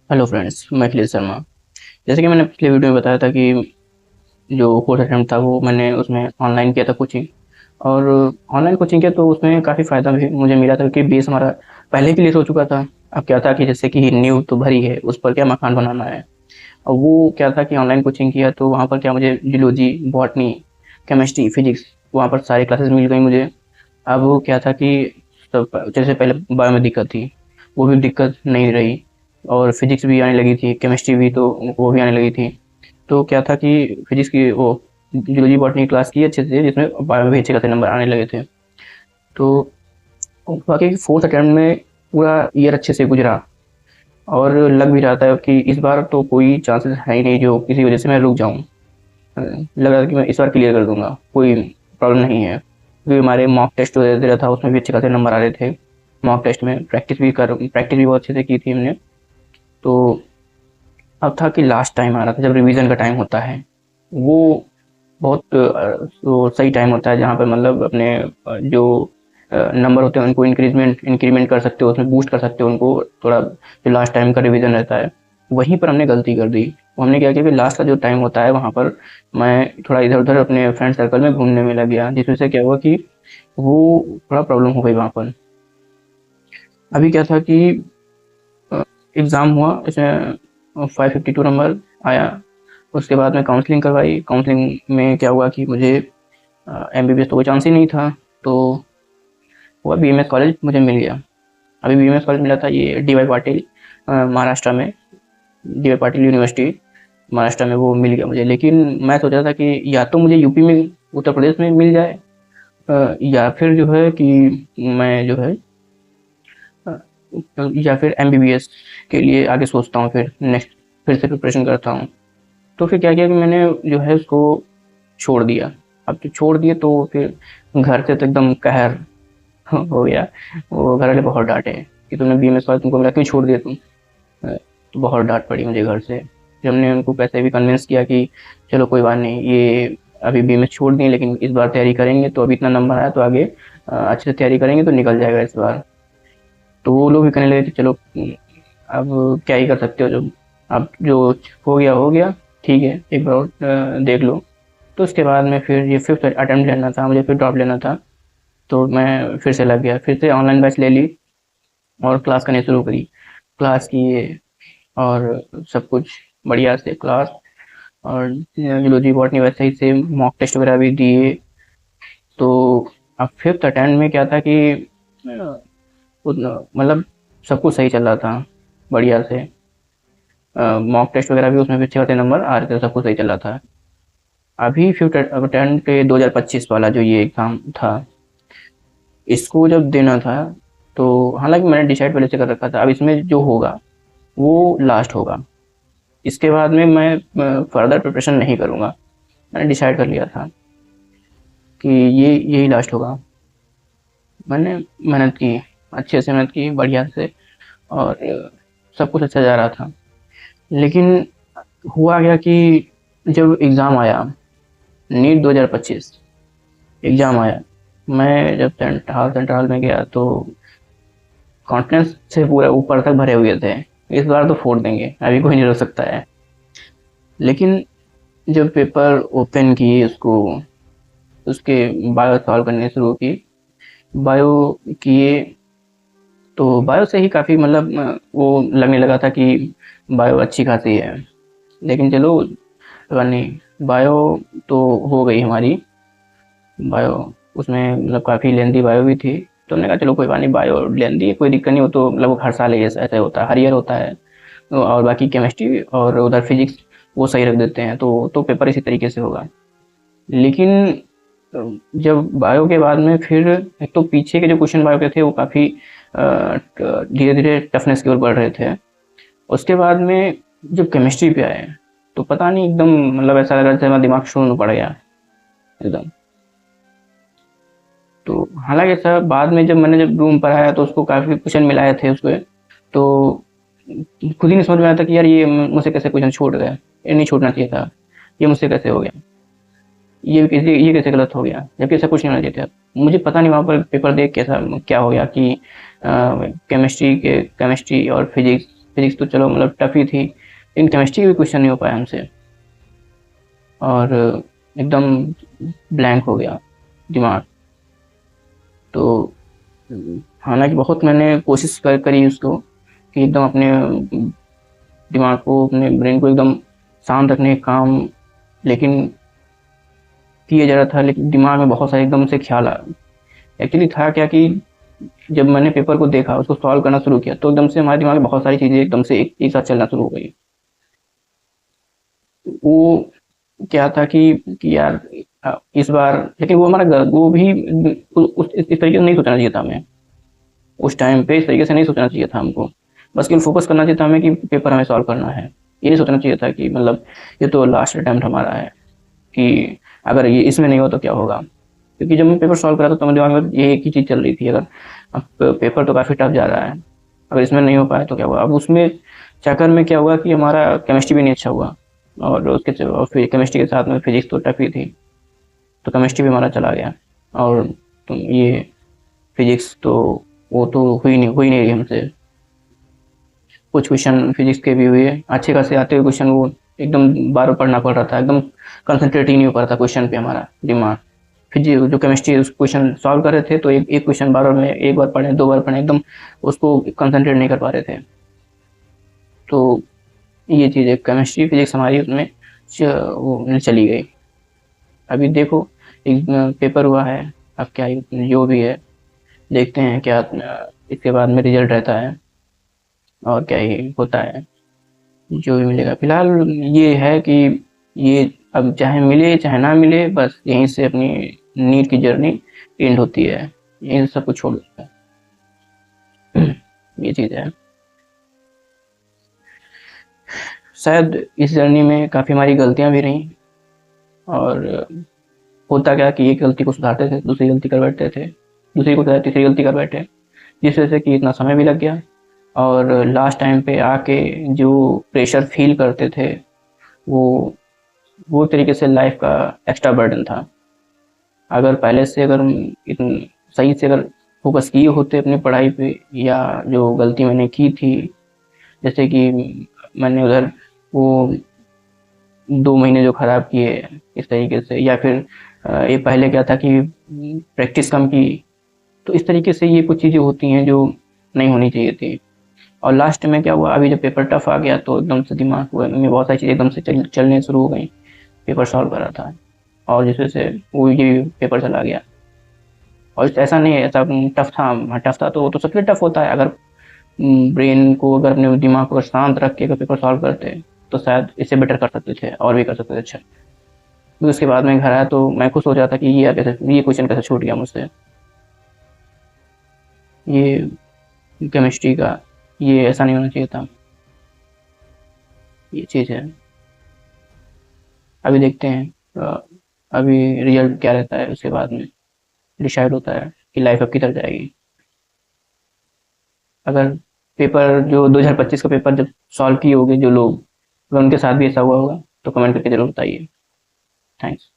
Hello friends, मैं अखिलेश शर्मा। जैसे कि मैंने पिछले वीडियो में बताया था कि जो कोर्स अटेम्प्ट था वो मैंने उसमें ऑनलाइन किया था कोचिंग। और ऑनलाइन कोचिंग किया तो उसमें काफ़ी फ़ायदा भी मुझे मिला था क्योंकि बेस हमारा पहले क्लियर हो चुका था। अब क्या था कि जैसे कि नींव तो भरी है, उस पर क्या मकान बनाना है। और वो क्या था कि ऑनलाइन कोचिंग किया तो वहाँ पर क्या मुझे जूलॉजी, बॉटनी, केमिस्ट्री, फिजिक्स वहाँ पर सारी क्लासेस मिल गई मुझे। अब वो क्या था कि सब जैसे पहले बायो में दिक्कत थी, वो भी दिक्कत नहीं रही। और फिजिक्स भी आने लगी थी, केमिस्ट्री भी तो वो भी आने लगी थी। तो क्या था कि फिजिक्स की वो जूलॉजी बॉटनी क्लास की अच्छे से, जिसमें बायो में भी अच्छे खासे नंबर आने लगे थे। तो बाकी फोर्थ अटेम्प्ट में पूरा ईयर अच्छे से गुजरा। और लग भी रहा था कि इस बार तो कोई चांसेस है ही नहीं जो किसी वजह से मैं रुक जाऊँ। लग रहा था कि मैं इस बार क्लियर कर दूंगा, कोई प्रॉब्लम नहीं है क्योंकि हमारे मॉक टेस्ट दे रहा था, उसमें भी अच्छे खासे नंबर आ रहे थे। मॉक टेस्ट में प्रैक्टिस भी बहुत अच्छे से की थी हमने। तो अब था कि लास्ट टाइम आ रहा था जब रिवीजन का टाइम होता है। वो बहुत वो सही टाइम होता है जहाँ पर मतलब अपने जो नंबर होते हैं उनको इंक्रीमेंट कर सकते हो, उसमें बूस्ट कर सकते हो उनको थोड़ा। जो लास्ट टाइम का रिवीजन रहता है, वहीं पर हमने गलती कर दी। हमने क्या किया कि लास्ट का जो टाइम होता है वहाँ पर मैं थोड़ा इधर उधर अपने फ्रेंड सर्कल में घूमने में लग गया, जिस वजह से क्या हुआ कि वो थोड़ा प्रॉब्लम हो गई वहाँ पर। अभी क्या था कि एग्ज़ाम हुआ, इसमें 552 नंबर आया। उसके बाद मैं काउंसलिंग करवाई। काउंसलिंग में क्या हुआ कि मुझे एमबीबीएस तो कोई चांस ही नहीं था। तो हुआ बीएमएस कॉलेज मुझे मिल गया। अभी बीएमएस कॉलेज मिला था ये डी वाई पाटिल, महाराष्ट्र में। D Y Patil university Maharashtra में वो मिल गया मुझे। लेकिन मैं सोच रहा था कि या तो मुझे यूपी में, उत्तर प्रदेश में मिल जाए, या फिर जो है कि मैं जो है अ, या फिर एमबीबीएस के लिए आगे सोचता हूँ, फिर नेक्स्ट फिर से प्रिपरेशन करता हूँ। तो फिर क्या किया कि मैंने जो है उसको छोड़ दिया। अब तो छोड़ दिए तो फिर घर से तो एकदम कहर हो गया। वो घर वाले बहुत डांटे कि तुमने बीएमएस वाला तुमको मिला, क्यों छोड़ दिया तुम। तो बहुत डांट पड़ी मुझे घर से। फिर हमने उनको कैसे भी कन्विंस किया कि चलो कोई बात नहीं, ये अभी बीएमएस छोड़ दिए लेकिन इस बार तैयारी करेंगे, तो अभी इतना नंबर आया तो आगे अच्छे से तैयारी करेंगे तो निकल जाएगा इस बार। तो वो लोग भी कहने लगे कि चलो अब क्या ही कर सकते हो, जो अब जो हो गया, ठीक है, एक बार और देख लो। तो उसके बाद में फिर ये फिफ्थ अटेम्प्ट लेना था मुझे, फिर ड्रॉप लेना था। तो मैं फिर से लग गया, फिर से ऑनलाइन बैच ले ली और क्लास करनी शुरू करी। क्लास किए और सब कुछ बढ़िया से क्लास। और जूलॉजी बॉटनी वैसे ही से मॉक टेस्ट वगैरह भी दिए। तो अब फिफ्थ अटेम्प्ट में क्या था कि मतलब सब कुछ सही चल रहा था बढ़िया से। मॉक टेस्ट वगैरह भी उसमें भी अच्छे खासे नंबर आ रहे थे, सब कुछ सही चल रहा था। अभी फिफ्थ अटेम्प्ट के 2025 वाला जो ये एग्ज़ाम था, इसको जब देना था, तो हालांकि मैंने डिसाइड पहले से कर रखा था अब इसमें जो होगा वो लास्ट होगा। इसके बाद में मैं फर्दर प्रिपरेशन नहीं करूँगा। मैंने डिसाइड कर लिया था कि ये यही लास्ट होगा। मैंने मेहनत की, अच्छे से मेहनत की बढ़िया से। और सब कुछ अच्छा जा रहा था। लेकिन हुआ क्या कि जब एग्ज़ाम आया, नीट 2025 एग्ज़ाम आया, मैं जब सेंट्रल हॉल में गया तो कॉन्फिडेंस से पूरा ऊपर तक भरे हुए थे। इस बार तो फोड़ देंगे, अभी कोई नहीं रोक सकता है। लेकिन जब पेपर ओपन किए उसको, उसके बायो सॉल्व करने शुरू की, बायो किए, तो बायो से ही काफ़ी मतलब वो लगने लगा था कि बायो अच्छी खासी है। लेकिन चलो पता नहीं, बायो तो हो गई हमारी। बायो उसमें मतलब काफ़ी लेंदी बायो भी थी। तो हमने कहा चलो कोई बात नहीं, बायो लेंदी है कोई दिक्कत नहीं, वो तो मतलब हर साल ऐसा ऐसा होता है, हर ईयर होता है। तो और बाकी केमिस्ट्री और उधर फिजिक्स वो सही रख देते हैं, तो पेपर इसी तरीके से होगा। लेकिन जब बायो के बाद में फिर एक तो पीछे के जो क्वेश्चन बायो के थे वो काफ़ी धीरे धीरे टफनेस की ओर बढ़ रहे थे। उसके बाद में जब केमिस्ट्री पे आए तो पता नहीं एकदम मतलब ऐसा लग रहा था जैसे मेरा दिमाग शून्य पड़ गया एकदम। तो हालांकि सर बाद में जब रूम पर आया तो उसको काफ़ी क्वेश्चन मिलाए थे उसको। तो खुद ही नहीं समझ में आया था कि यार ये मुझसे कैसे क्वेश्चन छूट गए, ये नहीं छूटना चाहिए था, ये मुझसे कैसे हो गया, ये कैसे गलत हो गया, जबकि ऐसा कुछ नहीं होना चाहिए था। मुझे पता नहीं वहाँ पर पेपर देख कैसा क्या हो गया कि केमिस्ट्री और फिजिक्स फिजिक्स तो चलो मतलब टफ ही थी, लेकिन केमिस्ट्री के भी क्वेश्चन नहीं हो पाया हमसे, और एकदम ब्लैंक हो गया दिमाग। तो हालांकि बहुत मैंने कोशिश करी उसको कि एकदम अपने दिमाग को, अपने ब्रेन को एकदम शांत रखने का काम लेकिन किया जा रहा था, लेकिन दिमाग में बहुत सारे एकदम से ख्याल आ। एक्चुअली था क्या कि जब मैंने पेपर को देखा, उसको सॉल्व करना शुरू किया, तो एकदम से हमारे दिमाग में बहुत सारी चीज़ें एकदम से एक साथ चलना शुरू हो गई। वो क्या था कि यार इस बार, लेकिन वो हमारा वो भी इस तरीके से नहीं सोचना चाहिए था हमें, उस टाइम पे इस तरीके से नहीं सोचना चाहिए था हमको। बस केवल फोकस करना चाहिए था हमें कि पेपर हमें सॉल्व करना है। ये नहीं सोचना चाहिए था कि मतलब ये तो लास्ट अटेम्प्ट हमारा है, कि अगर ये इसमें नहीं हो तो क्या होगा। क्योंकि जब मैं पेपर सॉल्व करा था तो मेरे दिमाग में ये एक ही चीज़ चल रही थी, अगर अब पेपर तो काफ़ी टफ जा रहा है, अगर इसमें नहीं हो पाया तो क्या हुआ। अब उसमें चक्कर में क्या हुआ कि हमारा केमिस्ट्री भी नहीं अच्छा हुआ, और फिर केमिस्ट्री के साथ में फिजिक्स तो टफ ही थी, तो केमिस्ट्री भी हमारा चला गया। और तो ये फिजिक्स तो वो तो हुई नहीं रही हमसे। कुछ क्वेश्चन फिजिक्स के भी हुए अच्छे खासे आते हुए क्वेश्चन, वो एकदम बार बार पढ़ना पड़ रहा था, एकदम कंसंट्रेट ही नहीं हो पा रहा था क्वेश्चन पे हमारा दिमाग। फिर जो केमिस्ट्री उस क्वेश्चन सॉल्व कर रहे थे, तो एक क्वेश्चन बार बार में एक बार पढ़े, दो बार पढ़े, एकदम उसको कंसंट्रेट नहीं कर पा रहे थे। तो ये चीज़ है, केमिस्ट्री फिजिक्स हमारी उसमें वो चली गई। अभी देखो एक पेपर हुआ है, अब क्या जो भी है देखते हैं क्या इसके बाद में रिजल्ट रहता है, और क्या ही होता है, जो भी मिलेगा। फिलहाल ये है कि ये अब चाहे मिले चाहे ना मिले, बस यहीं से अपनी नीट की जर्नी एंड होती है, यहीं सब कुछ छोड़ देता है। ये चीज़ है। शायद इस जर्नी में काफ़ी हमारी गलतियाँ भी रहीं, और होता क्या कि एक गलती को सुधारते थे, दूसरी गलती कर बैठते थे, दूसरी को सुधार तीसरी गलती कर बैठे, जिस वजह से कि इतना समय भी लग गया, और लास्ट टाइम पे आके जो प्रेशर फील करते थे, वो तरीके से लाइफ का एक्स्ट्रा बर्डन था। अगर पहले से अगर सही से अगर फोकस किए होते अपनी पढ़ाई पे, या जो गलती मैंने की थी, जैसे कि मैंने उधर वो 2 महीने जो ख़राब किए इस तरीके से, या फिर ये पहले क्या था कि प्रैक्टिस कम की, तो इस तरीके से ये कुछ चीज़ें होती हैं जो नहीं होनी चाहिए थी। और लास्ट में क्या हुआ, अभी जब पेपर टफ आ गया तो एकदम से दिमाग में बहुत सारी चीज़ें एकदम से चलने शुरू हो गई। पेपर सॉल्व कर रहा था, और जिस वजह से वो ये पेपर चला गया। और ऐसा नहीं है, ऐसा टफ था, हाँ टफ था, तो वो तो सबसे टफ होता है। अगर ब्रेन को, अगर अपने दिमाग को शांत रख के अगर पेपर सॉल्व करते, तो शायद इससे बेटर कर सकते थे, और भी कर सकते थे अच्छा। फिर उसके बाद में घर आया तो मैं खुद सोच रहा था कि ये क्वेश्चन कैसे छूट गया मुझसे, ये केमिस्ट्री का, ये ऐसा नहीं होना चाहिए था। ये चीज़ है। अभी देखते हैं अभी रिजल्ट क्या रहता है, उसके बाद में डिसाइड होता है कि लाइफ अब किधर जाएगी। अगर पेपर जो 2025 का पेपर जब सॉल्व किए होंगे जो लोग, अगर उनके साथ भी ऐसा हुआ होगा तो कमेंट करके ज़रूर बताइए। थैंक्स।